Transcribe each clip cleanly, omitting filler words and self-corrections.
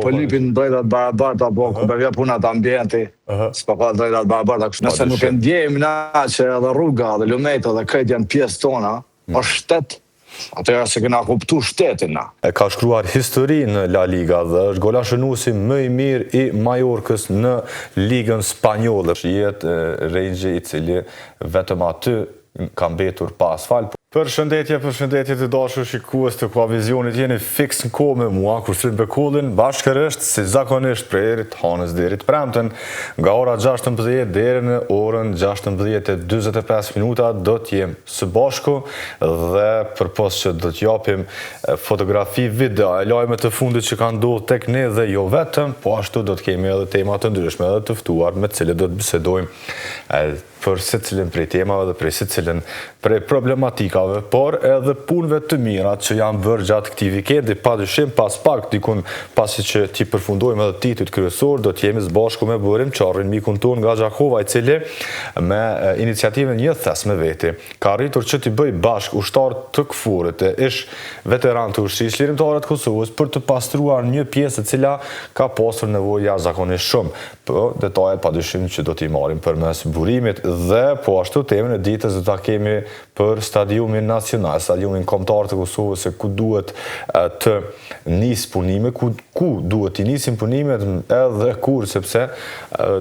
po lypin drejtat barabarta, po ku përvja punat ambienti, s'po ka drejtat barabarta. Nëse nuk e ndjejmë na që edhe rruga dhe lumejta dhe këtë janë pjesë tona, është shtet, atëherë se kena kuptu shtetin na. E ka shkruar histori në La Liga dhe është golashënuesi më i mirë i Majorkës në Ligën Spanjolle. Jetë Rangë i cili vetëm aty ka mbetur pa asfalt. Përshëndetje të dashur shikues të Kuavizionit, jeni fiks në kohë me mua, Kushtrim Bekullin, bashkërisht si zakonisht prej erit Hanës deri të premten, nga ora 16 deri në orën 16:45 do t'jem së bashku dhe përpos që do t'japim fotografi, video, e lajme të fundit që kanë ndodhur tek ne dhe jo vetëm, po ashtu do t'kemi edhe tema të ndryshme edhe të ftuar me të cilët do të bisedojmë për secilin prej temave dhe prej secilin prej problematikave, por edhe punëve të mirat që janë bërë gjatë këtij vikendi, padyshim pas pak dikun pasi që ti përfundojmë edhe titujt kryesor, do t'jemi së bashku me Burim Çarrin, mikun ton nga Gjakova, i cili me iniciativën Një Thes me Veti ka arritur që t'i bëj bashk ushtar të KFUR-it, ish veteran të ushtrisë lirimtare të Kosovës për të pastruar një pjesë e cila ka pasur nevojë jashtëzakonisht shumë. Po detajet padyshim që do t'i marrim përmes burimit dhe po ashtu temën e ditës do ta kemi për stadiumin nacional, stadiumin kombëtar të Kosovës, se ku duhet të nis punime, ku duhet të nisin punimet edhe kur, sepse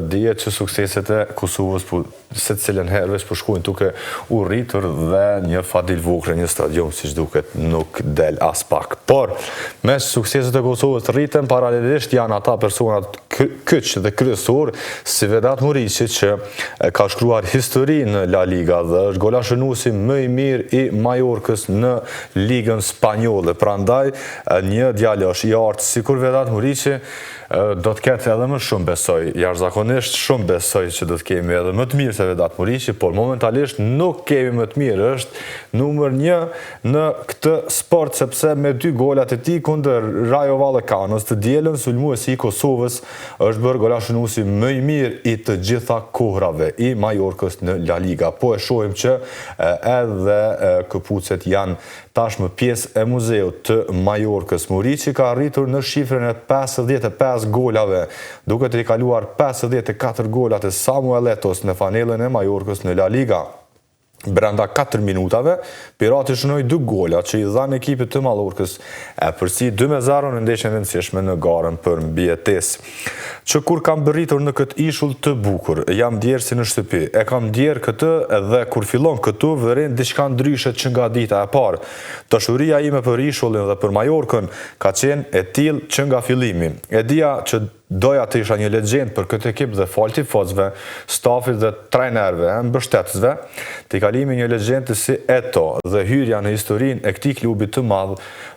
dihet që sukseset e Kosovës secilën herë po shkojnë duke u rritur dhe një fadil vogël një stadium siç duket nuk del as pak. Por me sukseset e Kosovës rriten, paralelisht janë ata personat kyç dhe kryesor si Vedat Muriqi që ka shkruar histori në La Liga dhe është golashënuesi më i mirë i Majorkës në Ligën Spanjolle. Prandaj një djalosh i artë sikur Vedat Muriqi do të ketë edhe më shumë besoj, jashtëzakonisht shumë besoj që do të kemi edhe më të mirë se Vedat Muriqi, por momentalisht nuk kemi më të mirë, është numër 1 në këtë sport, sepse me 2 golat e tij kundër Rajo Vallecanos të dielën, sulmuesi i Kosovës është bërë golashënuesi më i mirë i të gjitha kohrave i Majorkës në La Liga. Po e shohim që edhe këpucet janë tashmë pjesë e muzeut të Majorkës. Muriqi ka arritur në shifrën e 55 golave, duke të rikaluar 54 golat e Samuel Eto's në fanellën e Majorkës në La Liga. Brenda 4 minutave, Pirati shënoi 2 gola që i dhanë ekipit të Mallorkës përsi 2-0 në ndeshjen e rëndësishme në garën për mbijetesë. Që kur kam bërritur në këtë ishull të bukur, jam djerë si në shtëpi, e kam djerë këtë edhe kur fillon këtu vërin diçka ndryshe që nga dita e parë. Dashuria ime për ishullin dhe për Majorkën ka qenë e tillë që nga fillimi. E dija që doja të isha një legjend për këtë ekip dhe fal tifozëve, stafit dhe trajnerëve, mbështetësve, të kalimi një legjend si Eto dhe hyrja në historinë e këtij klubi të madh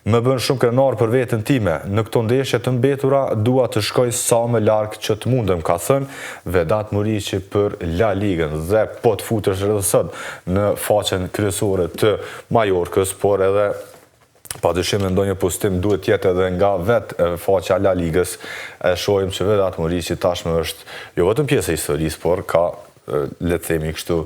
më bën shumë krenar për veten time. Në këto ndeshje të mbetura dua të shkoj sa më larg që të mundem, ka thënë Vedat Muriqi për La Ligën dhe po të futesh edhe sot në faqen kryesore të Majorkës, por edhe padyshim në ndonjë postim duhet jetë edhe nga vetë faqja La Ligës, shohim që Vedat Muriqi tashmë është jo vetëm pjesë e historisë, por ka, le të themi kështu,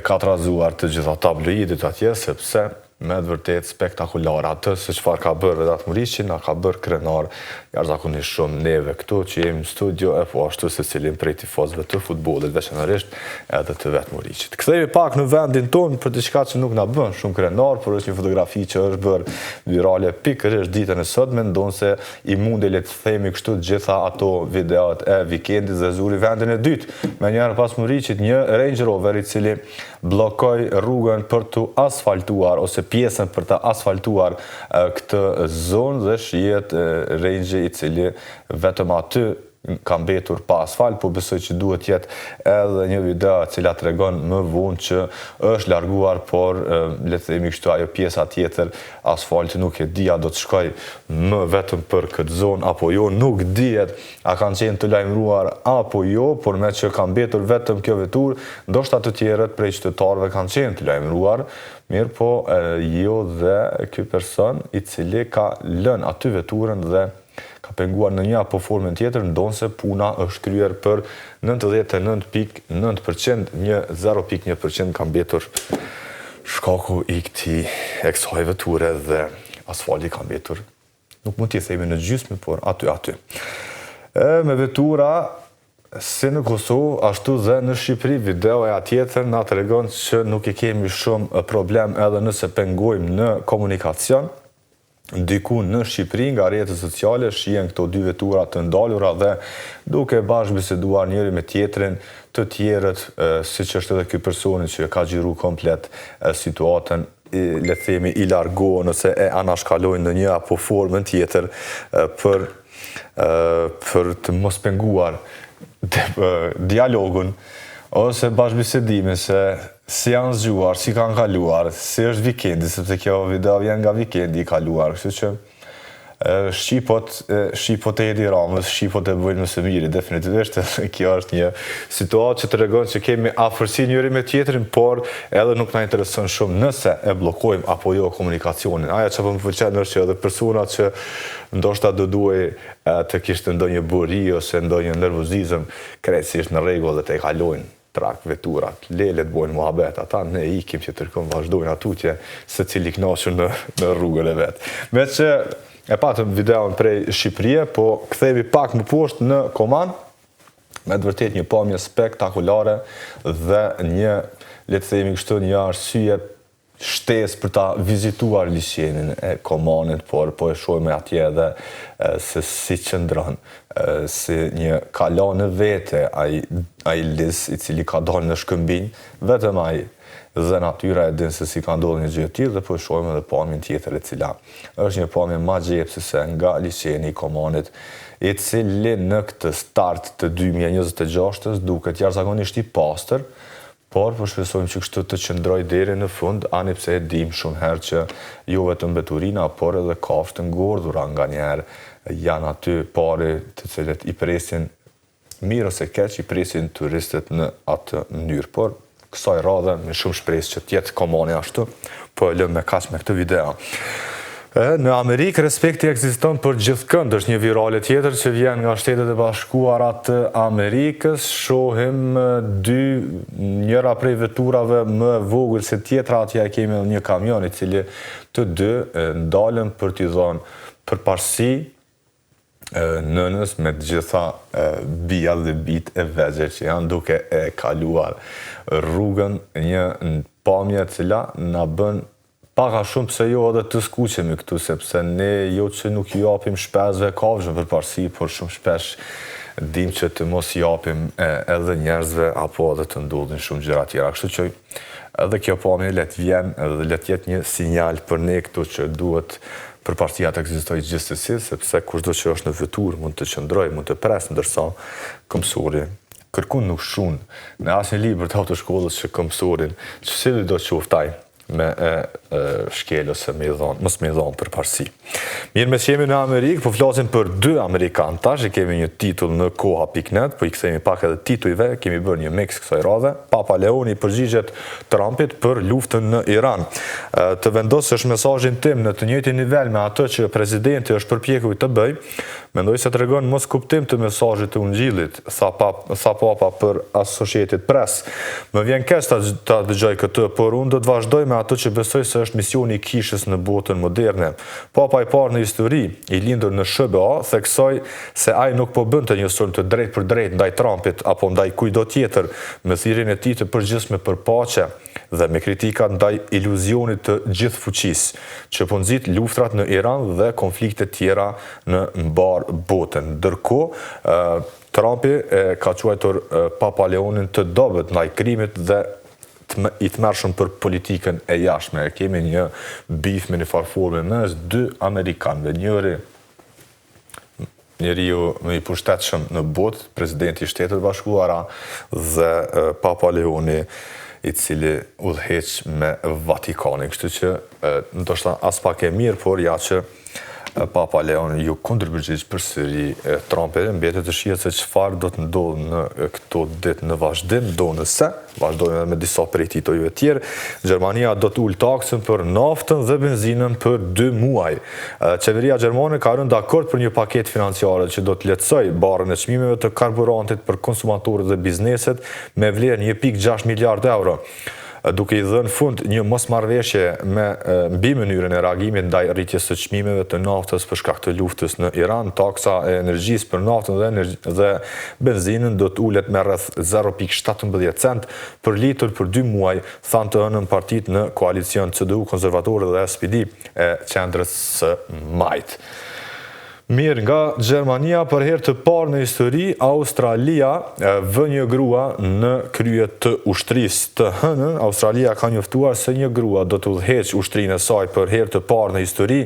ka trazuar të gjitha tabloidit atje, sepse me të vërtet spektakular atë se çfarë ka bërë Vedat Muriqi, na ka bërë krenar jashtëzakonisht shumë neve këtu që jemi në studio, e po ashtu secilin prej tifozëve të futbollit, veçanërisht edhe të vet Muriqit. Kthehemi pak në vendin ton për diçka që nuk na bën shumë krenar, por është një fotografi që është bërë virale pikërisht ditën e sotme, ndonse i mundi le të themi kështu gjitha ato videot e vikendit dhe zuri vendin e dytë. Menjëherë pas Muriqit një Range Rover i cili bllokoi rrugën për të asfaltuar ose pjesën për të asfaltuar këtë zonë dhe shihet Range i cili vetëm aty ka mbetur pa asfalt, po besoj që duhet jetë edhe një video e cila tregon më vonë që është larguar, por le të themi kështu ajo pjesa tjetër asfalti nuk e dia do të shkoj më vetëm për këtë zonë apo jo, nuk dihet a kanë qenë të lajmëruar apo jo, por me që ka mbetur vetëm kjo vetur, ndoshta të tjerët prej qytetarëve kanë qenë të lajmëruar, mirë po jo dhe ky person i cili ka lënë aty veturën dhe ka penguar në një apo formën tjetër, ndonse puna është kryer për 99.9%, 0.1% ka mbetur shkaku i kësaj veture dhe asfalti ka mbetur. Nuk mund t'i themi në gjysmë, por aty. Me vetura, si në Kosovë, ashtu dhe në Shqipëri, videoja tjetër nga të regon që nuk i kemi shumë problem edhe nëse pengojmë në komunikacion. Diku në Shqipëri, nga rrjetet sociale, shihen këto dy vetura të ndalura dhe duke bashkë biseduar njëri me tjetrin, të tjerët, siç është edhe ky personi që ka xhiru komplet situatën, le të themi i largohen ose e anashkalojnë në një apo formën tjetër për të mos penguar dialogun ose bashkëbisedimin se si janë zgjuar, si kanë kaluar, si është vikendi, sepse kjo video vjen nga vikendi i kaluar, kështu që shqipot e Edi Ramës, shqipot e bëjnë më së miri, definitivisht, kjo është një situatë që të regon që kemi afërsi njëri me tjetrin, por edhe nuk na intereson shumë nëse e blokojmë apo jo komunikacionin. Aja që më pëlqen është që edhe persona që ndoshta do duhej të kishte ndonjë buri ose ndonjë nervozizëm, krejtësisht në rregull dhe të e kalojnë trak veturat, lelet bojnë muhabet, ata ne ikim që tërkëm vazhdojnë atutje se cili knaqën në rrugën e vetë. Me që e patëm videon prej Shqipërie, po kthehemi pak më poshtë në Koman, me të vërtet një pamje spektakolare dhe një, le të themi kështu, një arsye shtesë për ta vizituar liçenin e Komanit, por po e shohim atje edhe se si qëndron, si një kalon në vete ai lis i cili ka dalë në shkëmbinj, vetëm ai dhe natyra e din se si ka ndodhur një gjë e tillë dhe po e shohim edhe pamjen tjetër e cila është një pamje më gjepsëse nga liçeni i Komanit, i cili në këtë start të 2026-s duket jashtëzakonisht i pastër, por po shpresojmë që kështu të qëndroj deri në fund, ani pse e dim shumë herë që jo vetëm veturina, por edhe kafshë të ngordhura nganjëherë janë aty pari të cilët i presin mirë ose keq, i presin turistët në atë mënyrë. Por kësaj radhe me shumë shpresë që t'jetë Komani ashtu, po e lëm me kaq me këtë video. Në Amerikë, respekti ekziston për gjithkënd, është një virale tjetër që vjen nga Shtetet e Bashkuara të Amerikës. Shohim njëra prej veturave më vogël se tjetra, atje kemi një kamion i cili të dy ndalen për t'i dhënë përparësi nënës me të gjitha bija dhe bit e vegjël që janë duke e kaluar rrugën, një pamje cila na bën paka shumë pse jo edhe të skuqemi këtu, sepse ne jo që nuk i japim shpesve kafshëve përparësi, por shumë shpesh dim që të mos i japim edhe njerëzve apo edhe të ndodhin shumë gjëra tjera. Kështu që edhe kjo pamje le të vjen edhe le të jetë një sinjal për ne këtu që duhet përparësia të ekzistojë gjithsesi, sepse kushdo që është në veturë mund të qëndrojë, mund të presë, ndërsa këmsori kërkun nuk shun në asnjë libër të autoshkollës që këmsorin që cili do të qoftaj me shkel ose mos me dhonë për parësi. Mirë me që jemi në Amerikë, po flasim për dy Amerikanë tash, kemi një titull në koha.net, po i kthejmë pak edhe titujve, kemi bërë një mix kësaj radhe. Papa Leoni përgjigjet Trumpit për luftën në Iran. Të vendosësh mesazhin tim në të njëjtin nivel me atë që presidenti është përpjekur të bëj, mendoj se tregon mos kuptim të mesazhit të Ungjillit, tha Papa për Associated Press. Më vjen keq ta dëgjoj këtë, por unë do të vazhdoj me ato që besoj se është misioni i kishës në botën moderne. Papa i parë në histori, i lindur në SBA, theksoi se ai nuk po bënte një sulm të drejtë për drejtë ndaj Trumpit apo ndaj kujdo tjetër, me thirrjen e tij të përgjithshme për paqe dhe me kritika ndaj iluzionit të gjithfuqisë, që po nxit luftrat në Iran dhe konflikte tjera në mbar botën. Ndërkohë, Trumpi ka quajtur Papa Leonin të dobët ndaj krimit dhe i të mërshëm për politikën e jashtme. Kemi një bif me një farforme mes dy Amerikanëve, njeriu më i pushtetshëm në botë, presidenti i Shtetet Bashkuara dhe Papa Leoni i cili udhëheq me Vatikanin. Kështu që ndoshta as pak e mirë, por ja që Papa Leoni ju kundërpërgjigj përsëri Trumpit, mbetet të shihet se çfarë do të ndodhë në këto ditë në vazhdim, do nëse vazhdojmë me disa prej titujve tjerë. Gjermania do të ulë taksën për naftën dhe benzinën për 2 muaj. Qeveria gjermane ka rënë dakord për një paketë financiare që do të lehtësojë barrën e çmimeve të karburantit për konsumatorët dhe bizneset me vlerë 1.6 miliard euro. duke i dhënë fund një mosmarrëveshje me mbi mënyrën e reagimit ndaj rritjes së çmimeve të naftës për shkak të luftës në Iran. Taksa e energjisë për naftën dhe benzinën do të ulet me rreth 0.17 cent për litër për 2 muaj, thanë të hënën partitë në koalicion CDU, konservatorë dhe SPD e qendrës së Majt. Mirë, nga Gjermania për herë të parë në histori, Australia vë një grua në krye të ushtrisë. Të hënën, Australia ka njoftuar se një grua do të udhëheq ushtrinë e saj për herë të parë në histori,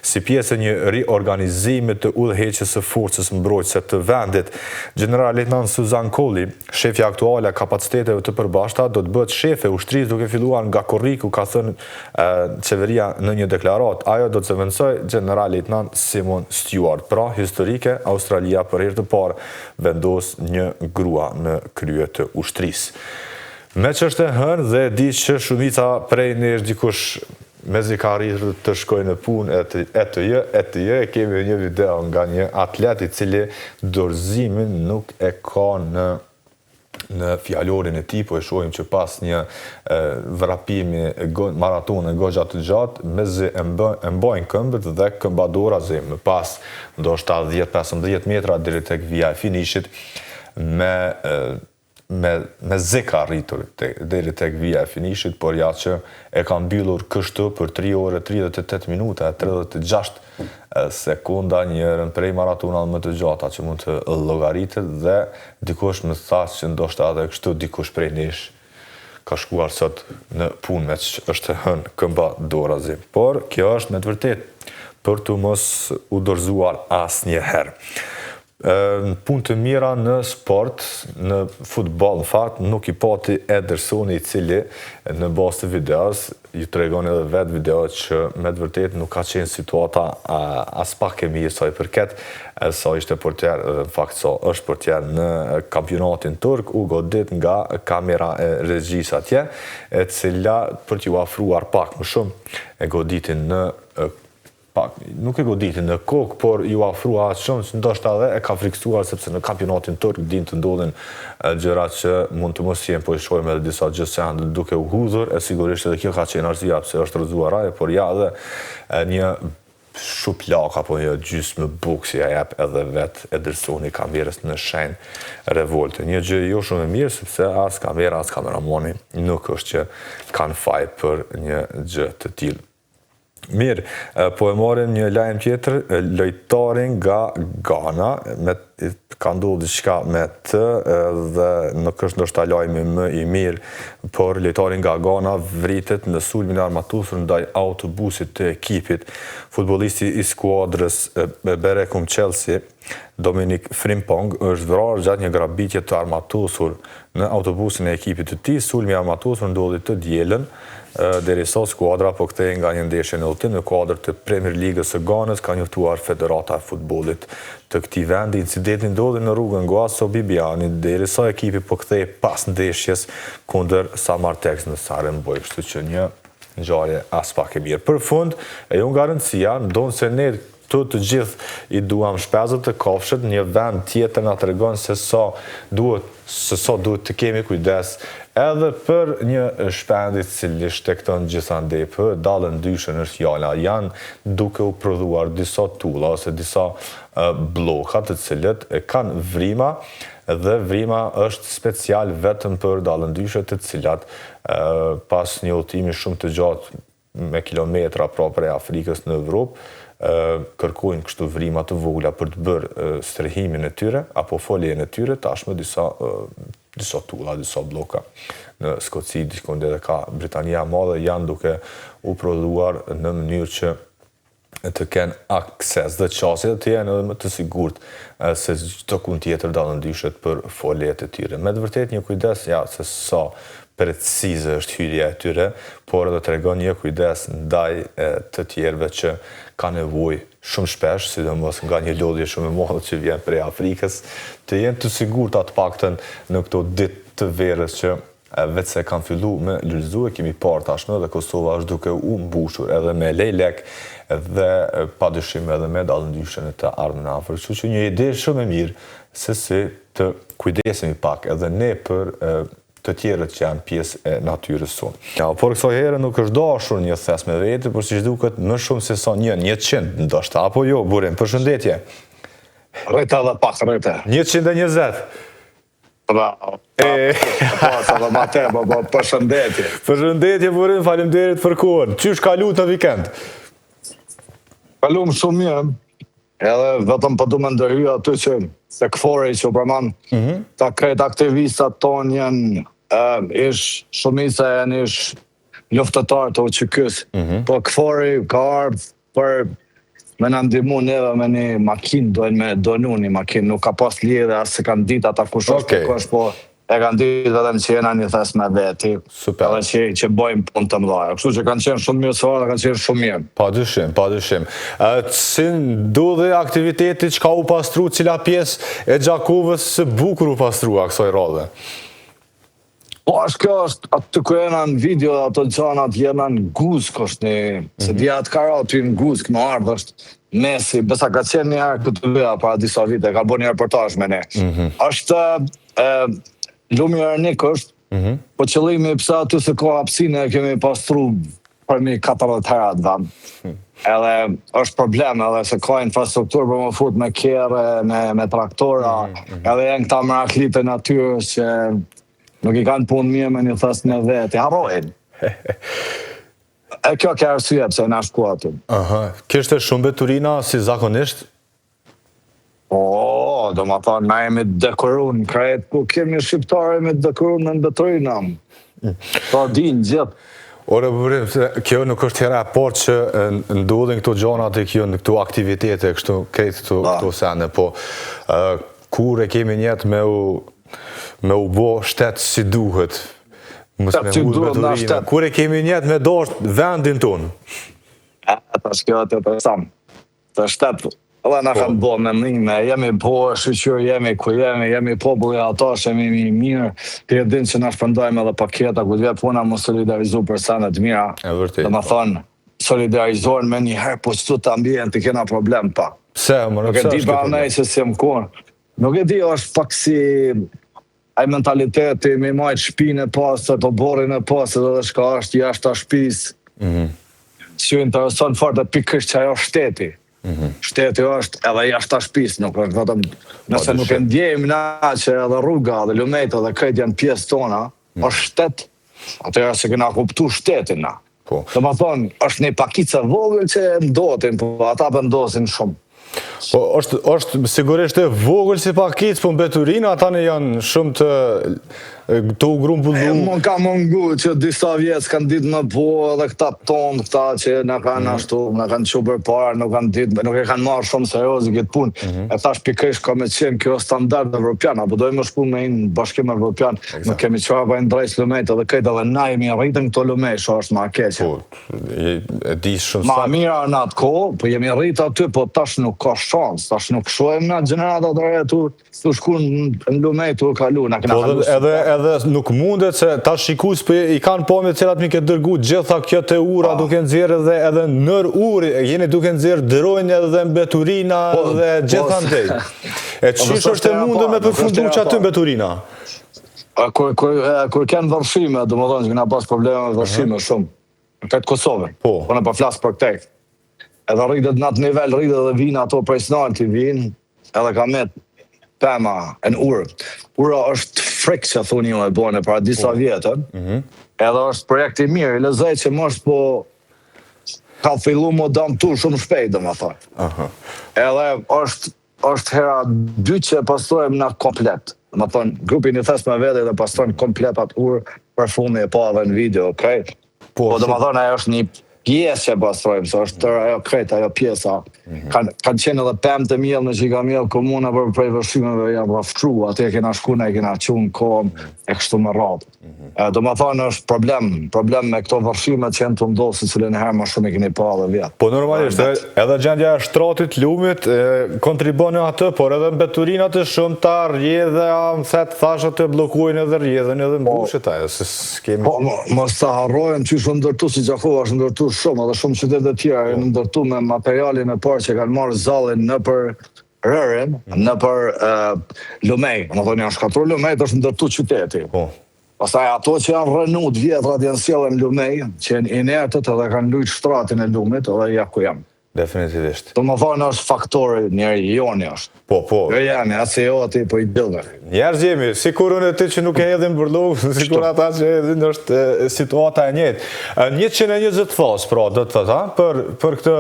si pjesë e një riorganizimi të udhëheqjes së forcës mbrojtëse të vendit. General-lejtnant Susan Colley, shefja aktuale e kapaciteteve të përbashkëta, do të bëhet shefe ushtrisë duke filluar nga korriku, ka thënë qeveria në një deklaratë. Ajo do të zëvendësoj general-lejtnant Simon Stewart. Pra, historike, Australia për herë të parë vendos një grua në krye të ushtrisë. Me që është e hënë dhe di që shumica prej nesh dikush mezi ka arritur të shkoj në punë e të jë, kemi një video nga një atlet i cili dorëzimin nuk e ka në fjalorin e tij, po e shohim që pas një vrapimi maratone goxha të gjatë, mezi e mbajnë këmbët dhe këmbadora më pas ndoshta 10-15 metra deri tek vija e finishit me zeka arritur deri tek vija e finishit, por ja që e ka mbyllur kështu për 3 orë 38 minuta 36 sekunda, njërën prej maratonave më të gjata që mund të llogaritet, dhe dikush më tha që ndoshta edhe kështu dikush prej nesh ka shkuar sot në punë me që është hënë këmba dorazi. Por kjo është me të vërtet për të mos u dorëzuar asnjëherë. Punë të mira në sport, në futboll, në fakt, nuk i pati Edersoni, i cili në bazë të videos ju tregon edhe vetë video që me të vërtet nuk ka qenë situata as pak e mirë sa i përket, sa ishte portier, në fakt sa është portier në kampionatin turk, u godit nga kamera e regjisë atje, e cila për t'ju afruar pak më shumë e goditin nuk e goditin në kokë, por ju afrua atë shumë që ndoshta edhe e ka friksuar, sepse në kampionatin turk din të ndodhin gjëra që mund të mos jenë, po i shohim edhe disa gjë që janë duke u hudhur, e sigurisht edhe kjo ka qenë arsyeja pse është rrëzuar ajo, por ja edhe një shuplak apo një gjysmë bukë si ja jep edhe vetë Edersoni kamerës në shenjë revolte. Një gjë jo shumë e mirë, sepse as kamera, as kameramani nuk është që kanë faj për një gjë të tillë. Mirë, po e marrim një lajm tjetër, lojtarin nga Ghana, ka ndodhur diçka me të dhe nuk është ndoshta lajmi më i mirë, por lojtari nga Ghana vritet në sulmin e armatosur ndaj autobusit të ekipit. Futbollisti i skuadrës Berekum Chelsea, Dominic Frimpong, është vrarë gjatë një grabitje të armatosur në autobusin e ekipit të tij. Sulmi i armatosur ndodhi të dielën, derisa skuadra po kthehej nga një ndeshje në udhtim në kuadër të Premier Ligës së Ganës, ka njoftuar Federata e Futbollit të këtij vendi. Incidenti ndodhi në rrugën Guaso Bibiani, derisa ekipi po kthehej pas ndeshjes kundër Samartex në Saremboj, kështu që një ngjarje as pak e mirë. Për fund, e jo garancia, ndonse ne të gjithë i duam shpenzat të kafshët, një vend tjetër na tregon se sa duhet të kemi kujdes edhe për një shpendit cili shtekton gjithandej. Për dallën dyshën është fjala, janë duke u prodhuar disa tulla ose disa bloka të cilët kanë vrima, dhe vrima është special vetëm për dallën dyshët, të cilat pas një udhëtimi shumë të gjatë me kilometra pra prej Afrikës në Evropë, kërkojnë kështu vrima të vogla për të bërë strehimin e tyre, apo foljen e tyre, tashmë disa tulla, disa bloka në Skoci, diku edhe ka Britania e Madhe, janë duke u prodhuar në mënyrë që të kenë akses dhe qasje të jenë edhe më të sigurt se çdo kund tjetër dallën dyshët për foljet e tyre. Me të vërtet një kujdes, se sa precize është hyrja e tyre, por edhe tregon një kujdes ndaj të tjerëve që ka nevojë shumë shpesh, sidomos nga një lodhje shumë e madhe që vjen prej Afrikës, të jenë të sigurt atë paktën në këto ditë të verës që vetë se kanë fillu me lulëzue, kemi parë tashmë dhe Kosova është duke u mbushur edhe me lejlek dhe padyshim edhe me dallëndyshën e të ardhmen afër. Kështu që një ide shumë e mirë se si të kujdesemi pak edhe ne për të tjerët që janë pjesë e natyrës tonë. Ja, por kësaj herë nuk është dashur një thes me vete, por siç duket më shumë se sa 100 ndoshta, apo jo, burim, përshëndetje. Rreta dhe pak, rreta. 120. Bravo. Edhe ma te, përshëndetje. Përshëndetje, burim, faleminderit për kohën. Qysh kalu në vikend? Kalum shumë mirë, edhe vetëm për du me ndërhyja aty që se këfori që përman, ta kretë aktivistat tonë janë shumica janë luftëtarë të uqëkës, po këfori ka ardhë për me në ndimu neve me një makinë, dojnë me donu një makinë, nuk ka pas lidhe asë se kanë ditë ata kush është kush, po e kanë ditë vetëm që jena një thes me veti, edhe që bojmë punë të mdhaja. Kështu që kanë qenë shumë mirë sëvarë, kanë qenë shumë mirë. Pa dyshim. Si ndodhe aktiviteti që ka u pastru, cila pjesë e Gjakovës së bukur u pastru a kësoj radhe? Po, kjo është, aty ku jena në video, ato gjanat jena në Guzk, është një, se djatë kara aty në Guzk, në ardhë është Mesi, besa ka qenë një herë këtë vea, para disa vite, ka bo një reportaj me ne. Është, lumi Ernik është, po qëllimi pësa aty se ka hapsine, kemi pastru për mi 40 herat dhamë. Edhe është problem, edhe se ka infrastrukturë për më fut me kere, me traktora, edhe jenë këta mraklit e natyrës që nuk i kanë punë mirë me një thes në vetë, harrojnë. E kjo ka arsye pse na shku aty. Kishte shumë beturina si zakonisht? Po, do ma thonë, na jemi dekorun, krejt ku kemi shqiptare me dekorun në beturina. Po, din gjithë. Ore, burim, kjo nuk është hera e parë që ndodhin këto gjanat e kjo në këto aktivitete, kështu krejt këto sene, po kur e kemi njetë me u bo shtetë si duhet, kur e kemi njetë me dosht vendin tonë? Ta shkjo të të samë, të shtetë, edhe në kanë bo me mime, jemi po shqyqyr, jemi ku jemi populli atash, jemi mirë, të din që në shpëndojmë edhe paketa, ku dhve puna më solidarizu për senet mira, dhe më thonë, solidarizohen me një herë, po qëtu të ambient të kena problem pa. Pse, më nuk e di pa nej që si më konë, nuk e di është pak si ai mentaliteti, me majtë shpinë e pasët, o borin e pasët, edhe shka është jashtë të shpisë, që intereson fort dhe pikërisht që ajo shteti. Shteti është edhe jashtë të shpisë, nuk është vetëm, nëse nuk e ndjejmë na që edhe rruga dhe lumejtë dhe këtë janë pjesë tona, është shtet, atëra se kena kuptu shtetin na. Dhe më thonë, është një pakicë vogël që ndotin, po ata pëndosin shumë. Po, është sigurisht e vogël si pakicë, po mbeturina ata në janë shumë të grumbullu. Më ka mungu që disa vjetës kanë ditë më po edhe këta tonë, këta që në kanë ashtu, në kanë qubër parë, nuk e kanë marrë shumë seriozi këtë punë. E thash pikërisht ka me qenë kjo standard evropian, apo dojmë shku me inë bashkim evropian, nuk kemi qëra pa inë drejtë lumejt edhe këtë edhe na jemi rritën këto lumej, që është ma keqe. Ma mira në atë ko, po jemi rritë aty, po tash nuk ka shansë, tash nuk shohem na gjeneratat të retu, të shku në lumej të kalu, na kena kalu. Edhe nuk mundet se ta shikus për i kanë po me cilat mi këtë dërgu gjitha kjo të ura duke nëzirë edhe nër uri, jeni duke nëzirë dërojnë edhe mbeturina dhe gjitha ndej. E qysh është e mundu me përfundu që aty mbeturina? Kur kënë vërshime, dhe më dhënë që këna pas probleme me vërshime shumë, në këtë Kosovën, po në pa flasë për këtë. Edhe rritet në atë nivel, rritet edhe vinë ato prej snarë të vinë, edhe ka metë pema në urë. Ura është frikë që thuni ju e bojnë para disa vjetën, edhe është projekti mirë, i lezej që më është po ka fillu më dam tu shumë shpejt, dhe më thënë. Edhe është hera dy që pastrojmë na komplet. Dhe më thënë, grupin i thes me vete dhe pastrojmë komplet atë urë për fundi e pa dhe në video, okej? Po dhe më thënë, ajo është një pjesë që pastrojmë, se është tërë ajo krejt, ajo pjesa. Kanë qenë edhe 5 mijë në që ka mjellë komuna për prej vërshimeve janë rafëtru, atë e kena shkuna, e kena qunë kom, e kështu më radhë. Do më thonë është problem me këto vërshimet që jenë të ndosë, se cilën e herë më shumë e keni pa dhe vjetë. Po normalisht, edhe gjendja e shtratit lumit kontriboni atë, por edhe mbeturinat e shumë ta rjedhe, më thetë thashe të blokujnë edhe rjedhen edhe mbushet ajo, se s'kemi... Po, mos të harrojnë që është ndërtu si Gjakova është ndërtu shumë, edhe shumë qytetet e tjera, e ndërtu me materialin e parë që kanë marrë zallin në për rërin, në për lumej. Më thonë janë shkatru lumej, të është ndërtu qyteti. Pastaj ato që janë rënut vjetrat janë sjellën lumej, që janë inertët edhe kanë lujt shtratin e lumit edhe ja ku jam. Definitivisht. Do më thonë është faktori njeri joni është. Po. Jo jeni, asë jo ati po i billë. Njerëz jemi, si kurën e ti që nuk e hedhin për logë, si kur ata që hedhin është situata e njëtë. 120 thos, pra, do të thëtë, për këtë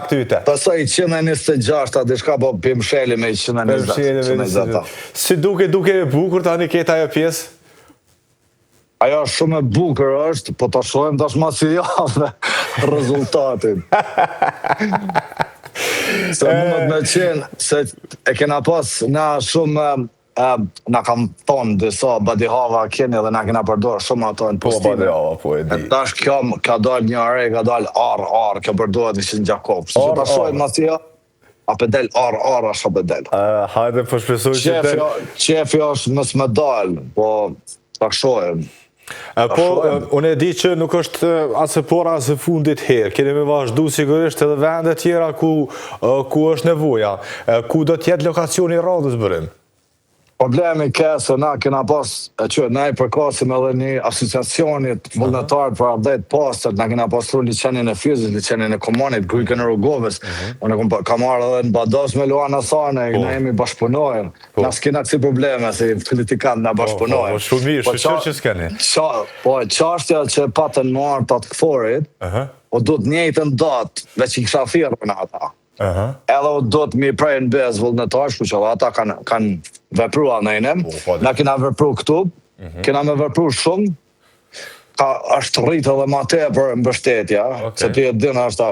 aktivitet. Pasaj 126, atë shka po pim sheli me 120. Si duke bukur tani keta e pjesë? Ajo shumë e bukur është, po të shohem tash ma si javë rezultatin. Se mundet me qenë, se e kena pas na shumë, na kam thonë disa badihava keni dhe na kena përdojë shumë ato në postime. Po badihava, po e di. E tash kjo ka dalë një arej, ka dalë arë, kjo përdojë të ishën Gjakov. Se që të shohem ma si javë, a pëdel arë, a pëdel. Hajde po shpesoj që del. Qefi është mës me dalë, po të shohem. Po, unë e di që nuk është asë pora asë fundit herë, keni me vazhdu sigurisht edhe vendet tjera ku është nevoja. Ku do t'jetë lokacioni radhës bërim? Problemi se na kena pas, që na i përkasim edhe një asociacionit vullnetar për ardhet pasër, na kena pas tru liqenin e fyzis, liqenin e komunit, grujken e rrugovës, unë kam marrë edhe në bados me Luana Sane, na jemi bashkëpunojnë, na s'kena kësi probleme, si politikant na bashkëpunojnë. Po, shumë mirë, shqyqër që s'keni. Po, qashtja që patën marrë të atë këforit, o du të njëjtën datë, veç i kësha firën ata. Edhe o do të mi prejnë bez vullnetar, shku që ata kanë veprua në inem, na kena vepru këtu, kena me vepru shumë, ka është rritë edhe ma te për mbështetja, se ti e dinë është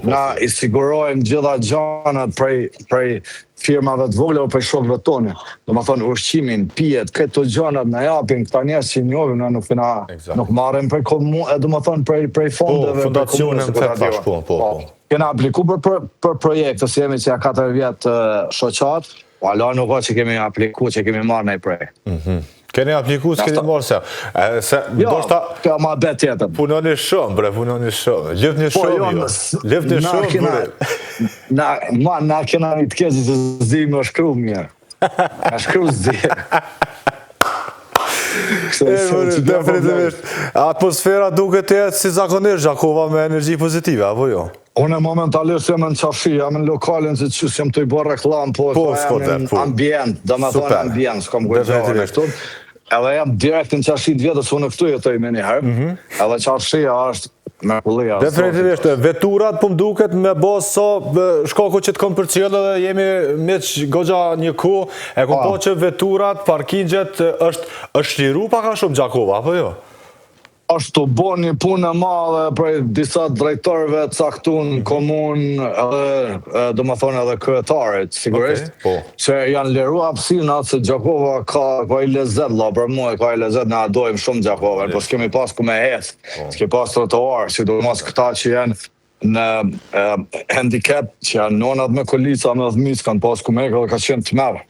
na i sigurojmë gjitha gjanat prej firmave të vogla o prej shokve tonë. Do më thonë ushqimin, pijet, këto gjanat në japin, këta njerës që njovim, në nuk marim prej komunë, do më thonë prej fondeve, prej komunës. Kena apliku për projekte, si jemi që ja 4 vjetë shoqat, po ala nuk o që kemi apliku, që kemi marrë nej prej. Keni apliku, s'keni marrë se? Jo, ka ma bet tjetën. Punoni shumë, bre, punoni shumë. Livë një shumë, jo. Livë një shumë, bre. Na kena një të kezi që zi me shkru mirë. Me shkru zi. Definitivisht. Atmosfera duke të jetë si zakonisht, Gjakova, me energji pozitive, apo jo? Unë momentalisht jam në qashi, jam në lokalin që qësë jam të i bërë reklam, po jam në ambient, dhe me thonë ambient, s'kom gëgjohën e këtu. Edhe jam direkt në qashi të vjetës, unë këtu jetoj me njëherë, edhe qashia është mrekullia. Definitivisht, veturat për mduket me bos so shkako që të kom për cilë dhe jemi me që gogja një ku, e kom po që veturat, parkingjet është liru paka shumë Gjakova, apo jo? është të bo një punë e madhe prej disa drejtorëve caktun, komun, do më thonë edhe kryetarit, sigurisht, që janë liru hapësinat se Gjakova ka i lezet, la për mu e ka i lezet, ne adojmë shumë Gjakova, po s'kemi pas ku me hecë, s'kemi pas trotuar, si do mos këta që janë në handicap, që janë nonat me kolica, me dhmis, kanë pas ku me dhe ka qenë të merë.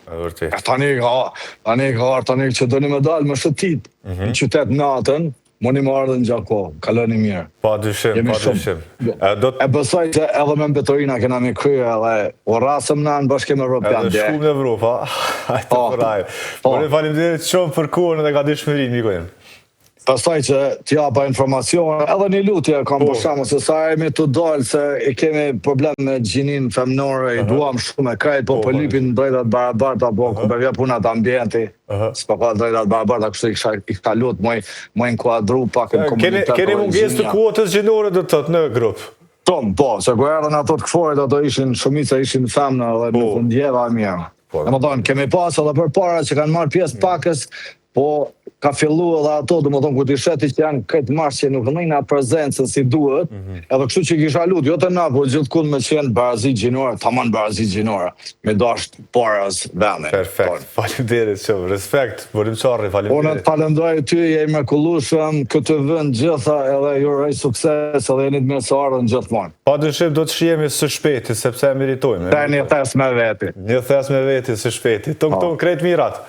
Tani që do një medal me shëtit, në qytet natën, Moni më ardhe në Gjakov, kaloni mirë. Pa dyshim, pa dyshim. E bësoj që edhe me mbetorina kena mi krye edhe o rasëm në bashkim Evropian. Edhe shkum në Evropa, hajtë të përrajë. Moni faleminderit shumë për kohën dhe ka dishmërin, mikojnë. Pastaj që t'japa informacion, edhe një lutje kam përshamu, se sa jemi të dalë, se i kemi problem me gjinin femnore, i duam shumë e krejt, po për lipin drejtat barabarta, po ku përvja punat ambienti, s'pa ka drejtat barabarta, kështu i ka lutë, moj inkuadru pak në komunitet. Keni munges të kuotës gjinore dhe tëtë në grupë? Po, se ku erën ato të këforit, ato ishin shumica, ishin femna, dhe nuk ndjeva mirë. Në më tonë, kemi pas edhe për para që kanë marrë pjesë pakës, po ka fillu edhe ato, dhe më thonë, ku t'i sheti që janë këtë marsh që nuk nëjna prezencën si duhet, edhe kështu që kisha lutë, jo të na, po gjithë kun me qenë barazit gjinore, taman barazit gjinore, me dasht paras vene. Perfekt, falimderit shumë, respekt, bërim qarri, falimderit. Unë të falendoj ty, je i mrekullueshëm, këtë vënd gjitha, edhe ju rej sukses, edhe jenit me së ardhën gjithmonë. Pa dyshim, do të shihemi së shpeti, sepse meritojme. Një thes me veti. Një thes me veti së shpeti. Tung krejt mirat.